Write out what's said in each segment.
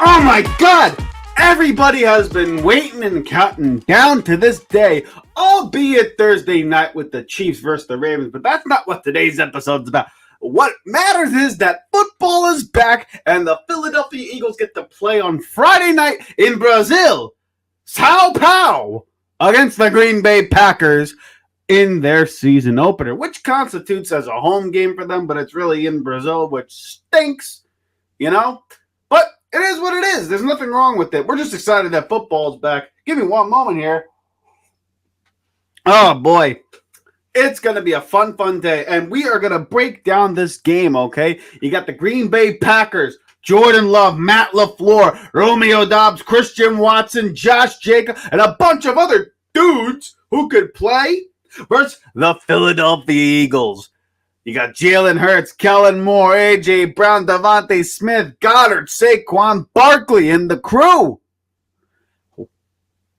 Oh my God! Everybody has been waiting and counting down to this day, albeit Thursday night with the Chiefs versus the Ravens, but that's not what today's episode's about. What matters is that football is back and the Philadelphia Eagles get to play on Friday night in Brazil, Sao Paulo, against the Green Bay Packers in their season opener, which constitutes as a home game for them, but it's really in Brazil, which stinks, you know? But it is what it is. There's nothing wrong with it. We're just excited that football's back. Give me one moment here. Oh, boy. It's going to be a fun day, and we are going to break down this game, okay? You got the Green Bay Packers, Jordan Love, Matt LaFleur, Romeo Doubs, Christian Watson, Josh Jacobs, and a bunch of other dudes who could play versus the Philadelphia Eagles. You got Jalen Hurts, Kellen Moore, A.J. Brown, Devontae Smith, Goddard, Saquon Barkley, and the crew.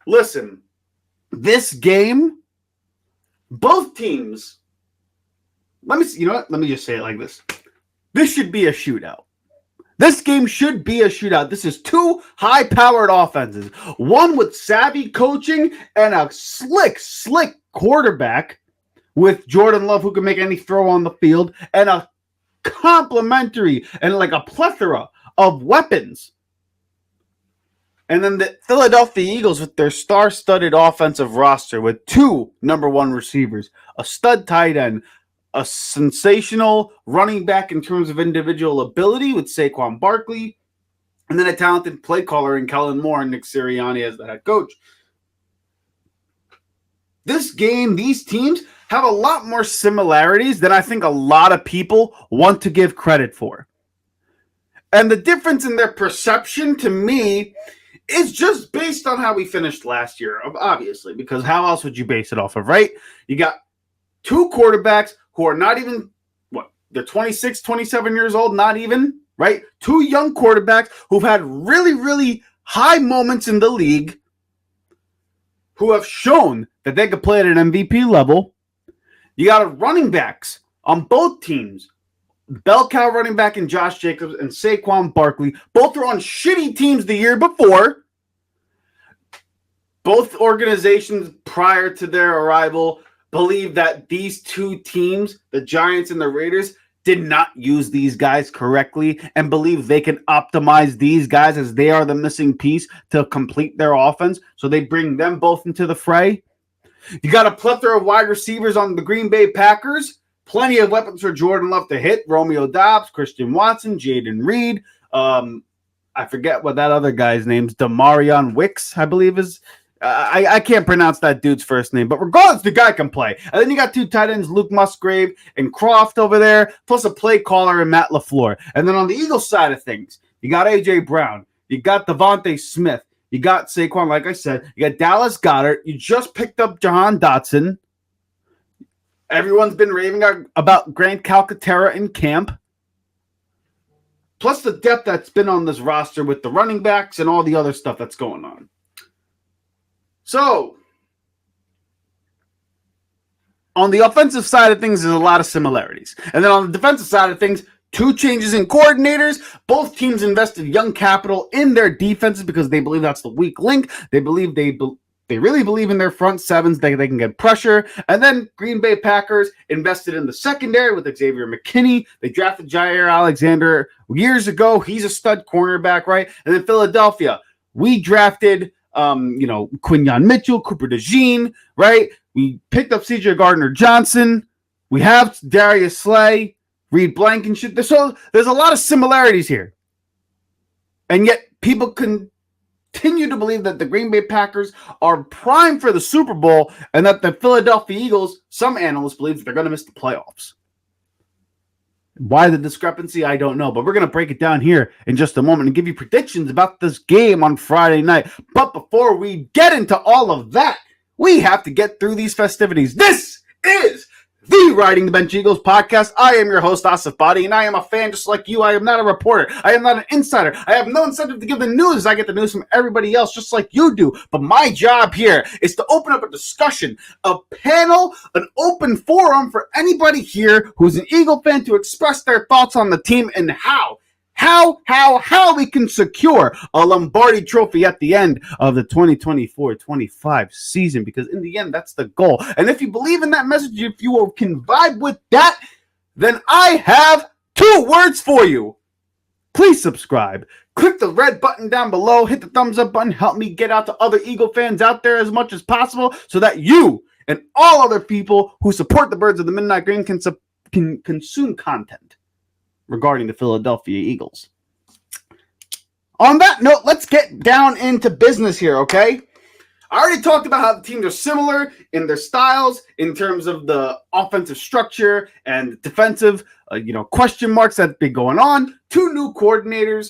Listen, this game, both teams, let me just say it like this. This should be a shootout. This game should be a shootout. This is two high-powered offenses. One with savvy coaching and a slick quarterback with Jordan Love, who can make any throw on the field, and a complementary and like a plethora of weapons. And then the Philadelphia Eagles with their star-studded offensive roster with two number one receivers, a stud tight end, a sensational running back in terms of individual ability with Saquon Barkley, and then a talented play caller in Kellen Moore and Nick Sirianni as the head coach. This game, these teams have a lot more similarities than I think a lot of people want to give credit for. And the difference in their perception to me is just based on how we finished last year, obviously, because how else would you base it off of, right? You got two quarterbacks who are not even, they're 26, 27 years old, not even, right? Two young quarterbacks who've had really high moments in the league, who have shown that they could play at an MVP level. You got running backs on both teams. Bell cow running back in Josh Jacobs and Saquon Barkley. Both were on shitty teams the year before. Both organizations prior to their arrival believe that these two teams, the Giants and the Raiders, did not use these guys correctly and believe they can optimize these guys as they are the missing piece to complete their offense. So they bring them both into the fray. You got a plethora of wide receivers on the Green Bay Packers. Plenty of weapons for Jordan Love to hit. Romeo Doubs, Christian Watson, Jaden Reed. I forget what that other guy's name is. Demarion Wicks, I believe is. I can't pronounce that dude's first name, but regardless, the guy can play. And then you got two tight ends, Luke Musgrave and Croft over there, plus a play caller and Matt LaFleur. And then on the Eagles side of things, you got A.J. Brown. You got Devontae Smith. You got Saquon, like I said. You got Dallas Goedert. You just picked up Jahan Dotson. Everyone's been raving about Grant Calcaterra in camp. Plus the depth that's been on this roster with the running backs and all the other stuff that's going on. So, on the offensive side of things, there's a lot of similarities. And then on the defensive side of things, two changes in coordinators. Both teams invested young capital in their defenses because they believe that's the weak link. They believe they really believe in their front sevens, they can get pressure. And then Green Bay Packers invested in the secondary with Xavier McKinney. They drafted Jair Alexander years ago. He's a stud cornerback, right? And then Philadelphia, we drafted Quinyon Mitchell, Cooper DeJean, right? We picked up Chancey-Gardner Johnson. We have Darius Slay, Reed Blankenship. So there's a lot of similarities here. And yet people continue to believe that the Green Bay Packers are primed for the Super Bowl and that the Philadelphia Eagles, some analysts believe that they're going to miss the playoffs. Why the discrepancy, I don't know. But we're going to break it down here in just a moment and give you predictions about this game on Friday night. But before we get into all of that, we have to get through these festivities. This is the Riding the Bench Eagles podcast. I am your host, Asif Badi, and I am a fan just like you. I am not a reporter. I am not an insider. I have no incentive to give the news. I get the news from everybody else just like you do. But my job here is to open up a discussion, a panel, an open forum for anybody here who's an Eagle fan to express their thoughts on the team and how how we can secure a Lombardi trophy at the end of the 2024-25 season, because in the end, that's the goal. And if you believe in that message, if you can vibe with that, then I have 2 words for you. Please subscribe. Click the red button down below. Hit the thumbs up button. Help me get out to other Eagle fans out there as much as possible so that you and all other people who support the Birds of the Midnight Green can consume content regarding the Philadelphia Eagles. On that note, let's get down into business here, okay? I already talked about how the teams are similar in their styles in terms of the offensive structure and defensive, question marks that have been going on. 2 new coordinators,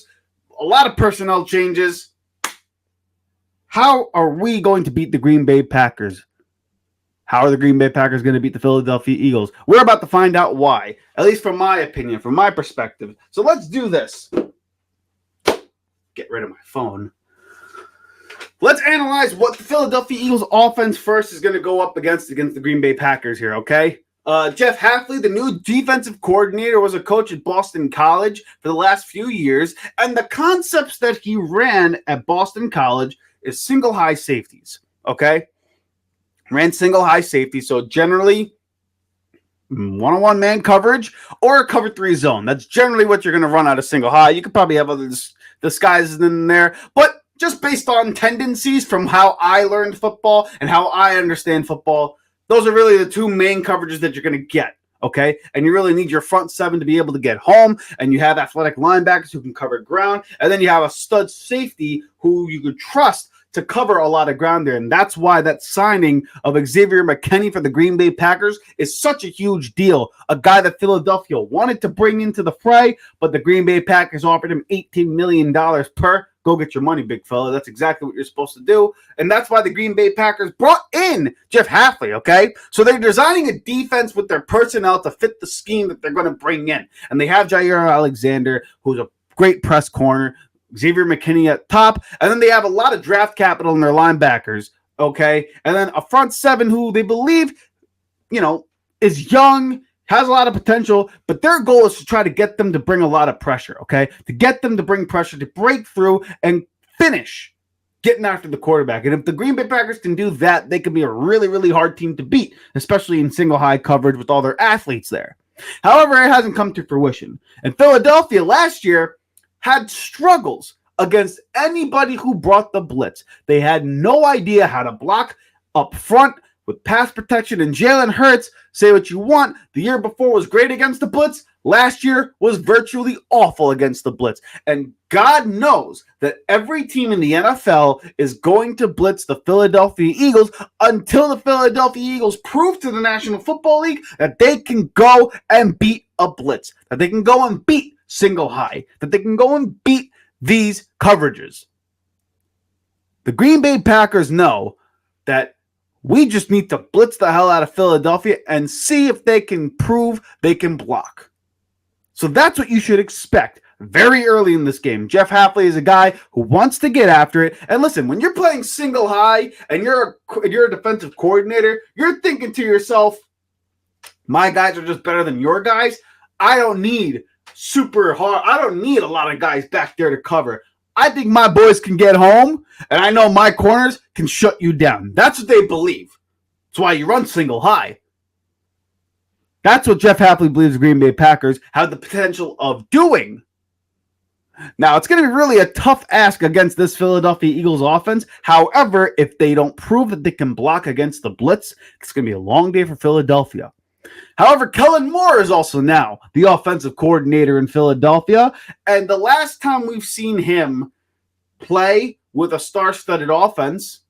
a lot of personnel changes. How are we going to beat the Green Bay Packers? How are the Green Bay Packers going to beat the Philadelphia Eagles? We're about to find out why, at least from my opinion, from my perspective. So let's do this. Get rid of my phone. Let's analyze what the Philadelphia Eagles offense first is going to go up against the Green Bay Packers here, okay? Jeff Hafley, the new defensive coordinator, was a coach at Boston College for the last few years, and the concepts that he ran at Boston College is single high safeties, okay? Ran single high safety, so generally one-on-one man coverage or a cover 3 zone. That's generally what you're going to run out of single high. You could probably have other disguises in there, but just based on tendencies from how I learned football and how I understand football, those are really the 2 main coverages that you're going to get, okay? And you really need your front 7 to be able to get home, and you have athletic linebackers who can cover ground, and then you have a stud safety who you could trust to cover a lot of ground there. And that's why that signing of Xavier McKinney for the Green Bay Packers is such a huge deal. A guy that Philadelphia wanted to bring into the fray, but the Green Bay Packers offered him $18 million per. Go get your money, big fella. That's exactly what you're supposed to do. And that's why the Green Bay Packers brought in Jeff Hafley, okay? So they're designing a defense with their personnel to fit the scheme that they're going to bring in. And they have Jair Alexander, who's a great press corner, Xavier McKinney at top, and then they have a lot of draft capital in their linebackers, okay? And then a front 7 who they believe, is young, has a lot of potential, but their goal is to try to get them to bring a lot of pressure, okay? To get them to bring pressure, to break through and finish getting after the quarterback. And if the Green Bay Packers can do that, they can be a really, really hard team to beat, especially in single high coverage with all their athletes there. However, it hasn't come to fruition. And Philadelphia last year had struggles against anybody who brought the blitz. They had no idea how to block up front with pass protection, and Jalen Hurts, say what you want, the year before was great against the blitz. Last year was virtually awful against the blitz. And God knows that every team in the NFL is going to blitz the Philadelphia Eagles until the Philadelphia Eagles prove to the National Football League that they can go and beat a blitz, that they can go and beat single high, that they can go and beat these coverages. The Green Bay Packers know that we just need to blitz the hell out of Philadelphia and see if they can prove they can block. So that's what you should expect very early in this game. Jeff Hafley is a guy who wants to get after it. And listen, when you're playing single high and you're a defensive coordinator, you're thinking to yourself, my guys are just better than your guys. I don't need a lot of guys back there to cover. I think my boys can get home, and I know my corners can shut you down. That's what they believe. That's why you run single high. That's what Jeff Hafley believes the Green Bay Packers have the potential of doing. Now, it's going to be really a tough ask against this Philadelphia Eagles offense. However, if they don't prove that they can block against the blitz, it's going to be a long day for Philadelphia. However, Kellen Moore is also now the offensive coordinator in Philadelphia. And the last time we've seen him play with a star-studded offense,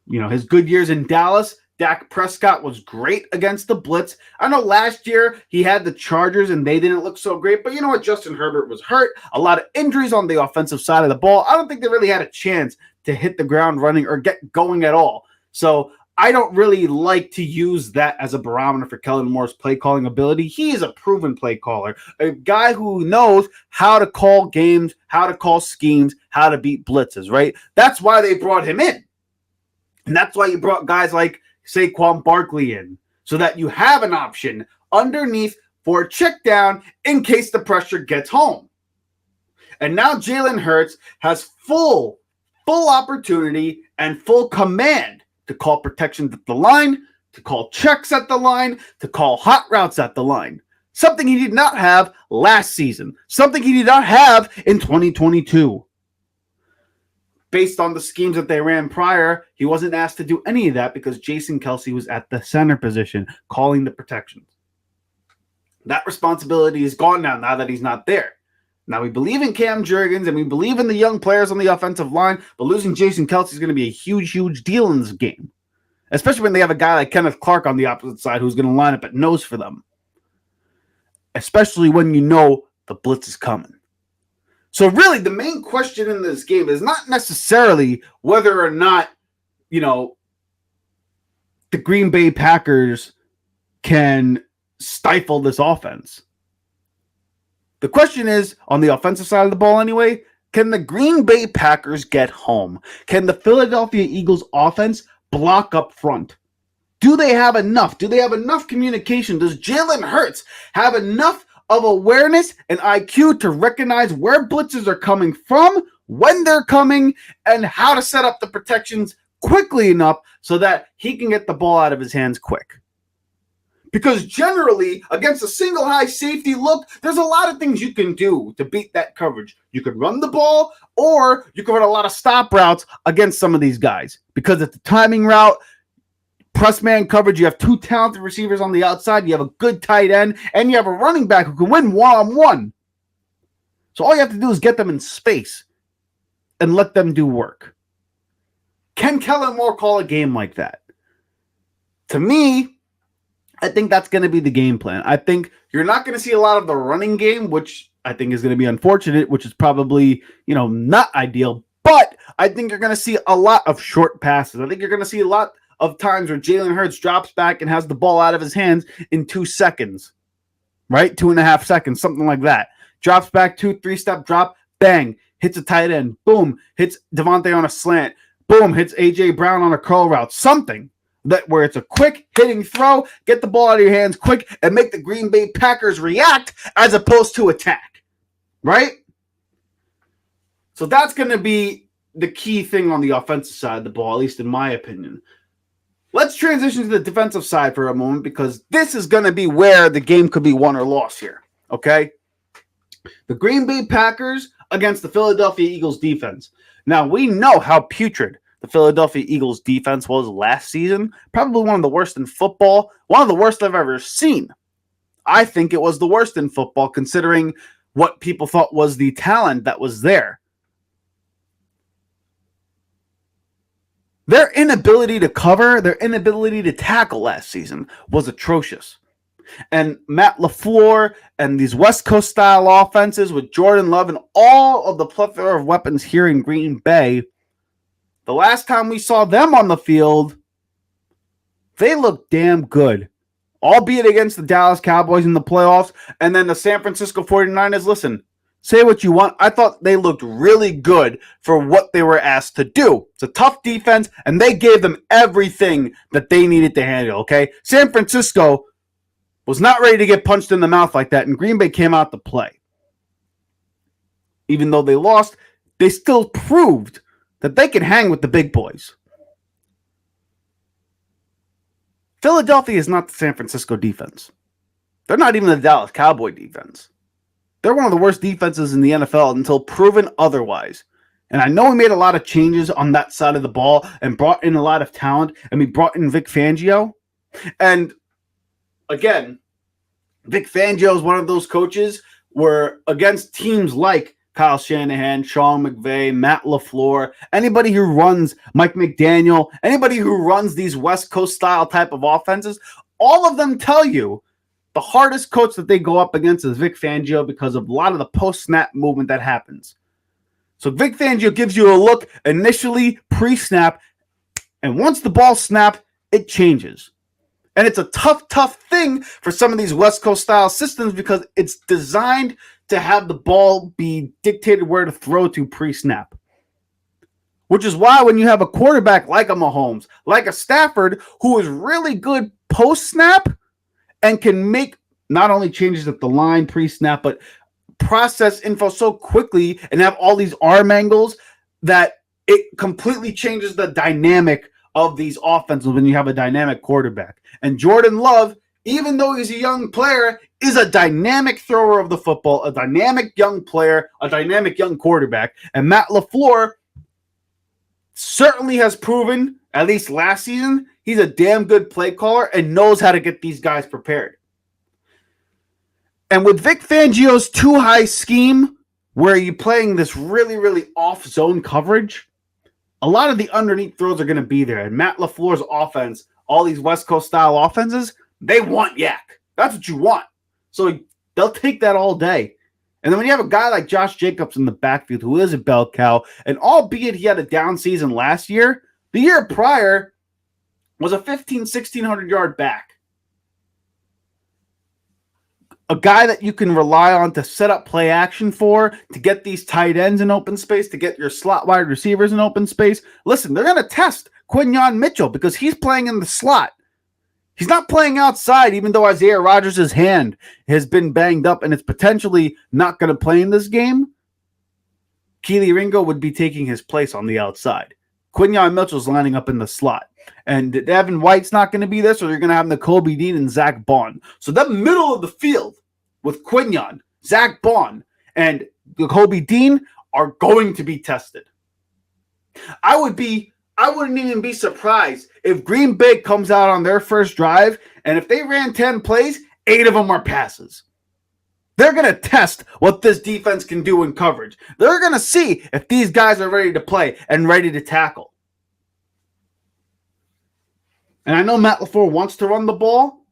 his good years in Dallas, Dak Prescott was great against the blitz. I know last year he had the Chargers and they didn't look so great, but you know what? Justin Herbert was hurt. A lot of injuries on the offensive side of the ball. I don't think they really had a chance to hit the ground running or get going at all. So I don't really like to use that as a barometer for Kellen Moore's play calling ability. He is a proven play caller, a guy who knows how to call games, how to call schemes, how to beat blitzes, right? That's why they brought him in. And that's why you brought guys like Saquon Barkley in, so that you have an option underneath for a check down in case the pressure gets home. And now Jalen Hurts has full opportunity and full command to call protections at the line, to call checks at the line, to call hot routes at the line. Something he did not have last season. Something he did not have in 2022. Based on the schemes that they ran prior, he wasn't asked to do any of that because Jason Kelce was at the center position calling the protections. That responsibility is gone now that he's not there. Now, we believe in Cam Jurgens and we believe in the young players on the offensive line, but losing Jason Kelce is going to be a huge, huge deal in this game, especially when they have a guy like Kenneth Clark on the opposite side who's going to line up at nose for them, especially when you know the blitz is coming. So really, the main question in this game is not necessarily whether or not, the Green Bay Packers can stifle this offense. The question is, on the offensive side of the ball anyway, can the Green Bay Packers get home? Can the Philadelphia Eagles offense block up front? Do they have enough? Do they have enough communication? Does Jalen Hurts have enough of awareness and IQ to recognize where blitzes are coming from, when they're coming, and how to set up the protections quickly enough so that he can get the ball out of his hands quick? Because generally, against a single high safety look, there's a lot of things you can do to beat that coverage. You could run the ball, or you could run a lot of stop routes against some of these guys. Because it's a timing route, press man coverage, you have two talented receivers on the outside, you have a good tight end, and you have a running back who can win one-on-one. So all you have to do is get them in space and let them do work. Can Kellen Moore call a game like that? To me, I think that's going to be the game plan. I think you're not going to see a lot of the running game, which I think is going to be unfortunate, which is probably, not ideal. But I think you're going to see a lot of short passes. I think you're going to see a lot of times where Jalen Hurts drops back and has the ball out of his hands in 2 seconds, right? 2.5 seconds, something like that. Drops back, 2-3-step drop, bang, hits a tight end, boom, hits Devontae on a slant, boom, hits A.J. Brown on a curl route, something. That where it's a quick hitting throw, get the ball out of your hands quick, and make the Green Bay Packers react as opposed to attack, right? So that's going to be the key thing on the offensive side of the ball, at least in my opinion. Let's transition to the defensive side for a moment because this is going to be where the game could be won or lost here, okay? The Green Bay Packers against the Philadelphia Eagles defense. Now, we know how putrid the Philadelphia Eagles defense was last season. Probably one of the worst in football. One of the worst I've ever seen. I think it was the worst in football considering what people thought was the talent that was there. Their inability to cover, their inability to tackle last season was atrocious. And Matt LaFleur and these West Coast style offenses with Jordan Love and all of the plethora of weapons here in Green Bay, the last time we saw them on the field, they looked damn good, albeit against the Dallas Cowboys in the playoffs. And then the San Francisco 49ers, listen, say what you want. I thought they looked really good for what they were asked to do. It's a tough defense, and they gave them everything that they needed to handle, okay? San Francisco was not ready to get punched in the mouth like that, and Green Bay came out to play. Even though they lost, they still proved that they can hang with the big boys. Philadelphia is not the San Francisco defense. They're not even the Dallas Cowboy defense. They're one of the worst defenses in the NFL until proven otherwise. And I know we made a lot of changes on that side of the ball and brought in a lot of talent, and we brought in Vic Fangio. And again, Vic Fangio is one of those coaches where against teams like Kyle Shanahan, Sean McVay, Matt LaFleur, anybody who runs Mike McDaniel, anybody who runs these West Coast style type of offenses, all of them tell you the hardest coach that they go up against is Vic Fangio because of a lot of the post-snap movement that happens. So Vic Fangio gives you a look initially pre-snap, and once the ball snapped, it changes. And it's a tough thing for some of these West Coast style systems because it's designed to have the ball be dictated where to throw to pre-snap. Which is why when you have a quarterback like a Mahomes, like a Stafford, who is really good post-snap and can make not only changes at the line pre-snap, but process info so quickly and have all these arm angles that it completely changes the dynamic of these offenses when you have a dynamic quarterback. And Jordan Love, even though he's a young player, is a dynamic thrower of the football, a dynamic young player, a dynamic young quarterback. And Matt LaFleur certainly has proven, at least last season, he's a damn good play caller and knows how to get these guys prepared. And with Vic Fangio's too high scheme, where you're playing this really, really off-zone coverage, a lot of the underneath throws are going to be there. And Matt LaFleur's offense, all these West Coast-style offenses, they want yak. That's what you want. So they'll take that all day. And then when you have a guy like Josh Jacobs in the backfield who is a bell cow, and albeit he had a down season last year, the year prior was a 1,600-yard back. A guy that you can rely on to set up play action for, to get these tight ends in open space, to get your slot wide receivers in open space. Listen, they're going to test Quinyon Mitchell because he's playing in the slot. He's not playing outside, even though Isaiah Rodgers' hand has been banged up and it's potentially not going to play in this game. Keely Ringo would be taking his place on the outside. Quinyon Mitchell's lining up in the slot. And Devin White's not going to be there, so you're going to have Nakobe Dean and Zach Bond. So the middle of the field with Quinyon, Zach Bond, and Nakobe Dean are going to be tested. I wouldn't even be surprised if Green Bay comes out on their first drive, and if they ran 10 plays, 8 of them are passes. They're going to test what this defense can do in coverage. They're going to see if these guys are ready to play and ready to tackle. And I know Matt LaFleur wants to run the ball,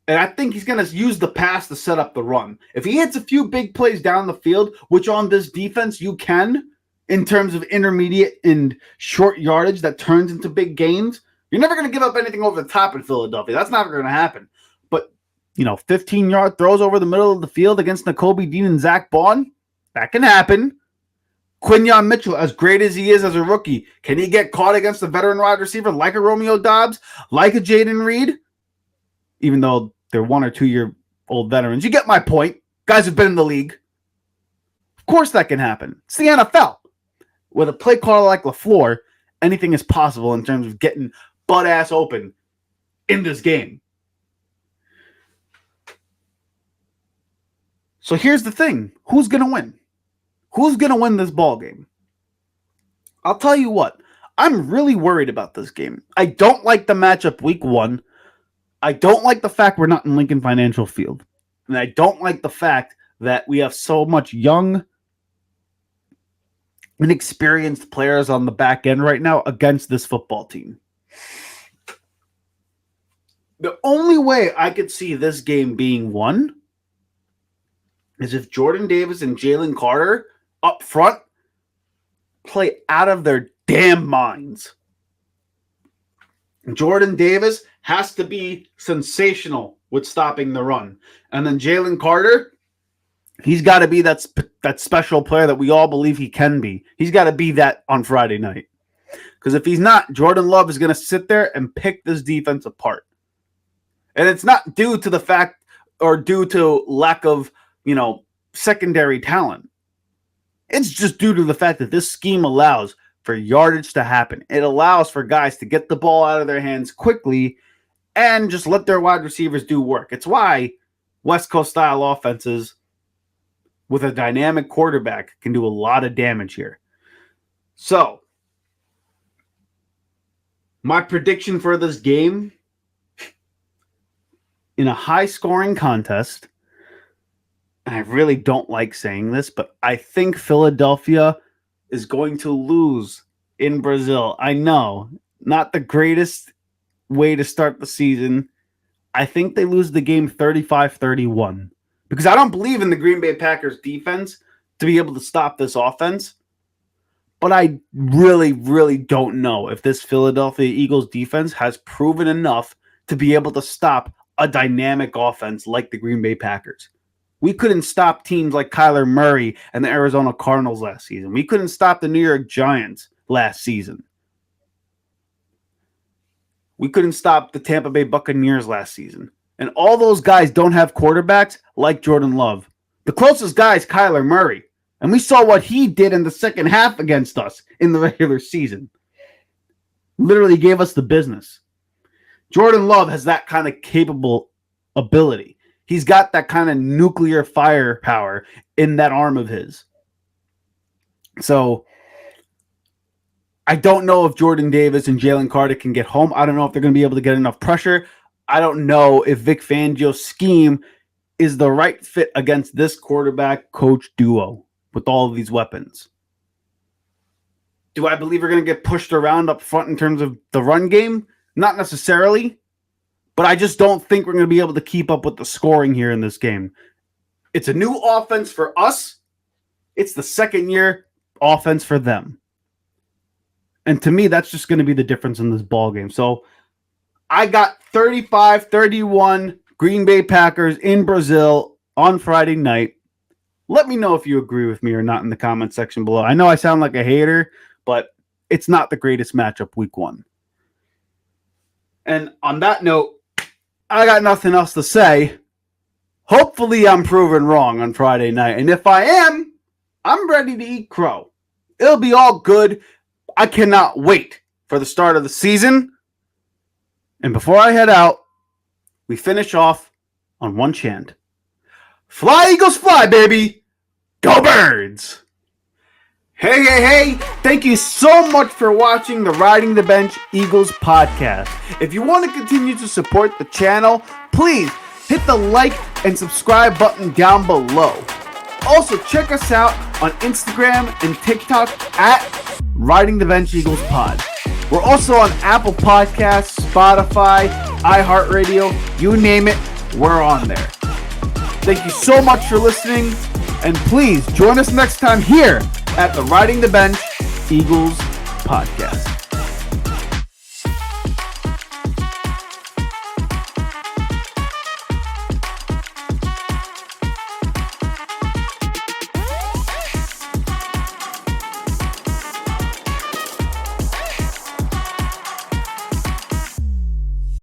and I think he's going to use the pass to set up the run. If he hits a few big plays down the field, which on this defense you can, in terms of intermediate and short yardage that turns into big gains, you're never going to give up anything over the top in Philadelphia. That's never going to happen. But, 15-yard throws over the middle of the field against Nakobe Dean and Zach Bond, that can happen. Quinyon Mitchell, as great as he is as a rookie, can he get caught against a veteran wide receiver like a Romeo Doubs, like a Jaden Reed? Even though they're 1 or 2 year old veterans. You get my point. Guys have been in the league. Of course that can happen. It's the NFL. With a play caller like LaFleur, anything is possible in terms of getting butt-ass open in this game. So here's the thing. Who's going to win? Who's going to win this ball game? I'll tell you what. I'm really worried about this game. I don't like the matchup week 1. I don't like the fact we're not in Lincoln Financial Field. And I don't like the fact that we have so much young, inexperienced players on the back end right now against this football team. The only way I could see this game being won is if Jordan Davis and Jalen Carter up front play out of their damn minds. Jordan Davis has to be sensational with stopping the run. And then Jalen Carter, he's got to be that special player that we all believe he can be. He's got to be that on Friday night. Because if he's not, Jordan Love is going to sit there and pick this defense apart. And it's not due to the fact or due to lack of, secondary talent. It's just due to the fact that this scheme allows for yardage to happen. It allows for guys to get the ball out of their hands quickly and just let their wide receivers do work. It's why West Coast style offenses with a dynamic quarterback can do a lot of damage here. So, my prediction for this game, in a high-scoring contest, and I really don't like saying this, but I think Philadelphia is going to lose in Brazil. I know, not the greatest way to start the season. I think they lose the game 35-31 because I don't believe in the Green Bay Packers defense to be able to stop this offense. But I really, really don't know if this Philadelphia Eagles defense has proven enough to be able to stop a dynamic offense like the Green Bay Packers. We couldn't stop teams like Kyler Murray and the Arizona Cardinals last season. We couldn't stop the New York Giants last season. We couldn't stop the Tampa Bay Buccaneers last season. And all those guys don't have quarterbacks like Jordan Love. The closest guy is Kyler Murray. And we saw what he did in the second half against us in the regular season. Literally gave us the business. Jordan Love has that kind of capable ability. He's got that kind of nuclear firepower in that arm of his. So I don't know if Jordan Davis and Jalen Carter can get home. I don't know if they're going to be able to get enough pressure. I don't know if Vic Fangio's scheme is the right fit against this quarterback coach duo with all of these weapons. Do I believe we're going to get pushed around up front in terms of the run game? Not necessarily, but I just don't think we're going to be able to keep up with the scoring here in this game. It's a new offense for us. It's the second year offense for them. And to me, that's just going to be the difference in this ball game. So I got 35-31 Green Bay Packers in Brazil on Friday night. Let me know if you agree with me or not in the comment section below. I know I sound like a hater, but it's not the greatest matchup week one. And on that note, I got nothing else to say. Hopefully I'm proven wrong on Friday night. And if I am, I'm ready to eat crow. It'll be all good. I cannot wait for the start of the season. And before I head out, we finish off on one chant. Fly, Eagles, fly, baby. Go Birds. Hey. Thank you so much for watching the Riding the Bench Eagles podcast. If you want to continue to support the channel, please hit the like and subscribe button down below. Also, check us out on Instagram and TikTok at Riding the Bench Eagles Pod. We're also on Apple Podcasts, Spotify, iHeartRadio, you name it, we're on there. Thank you so much for listening, and please join us next time here at the Riding the Bench Eagles Podcast.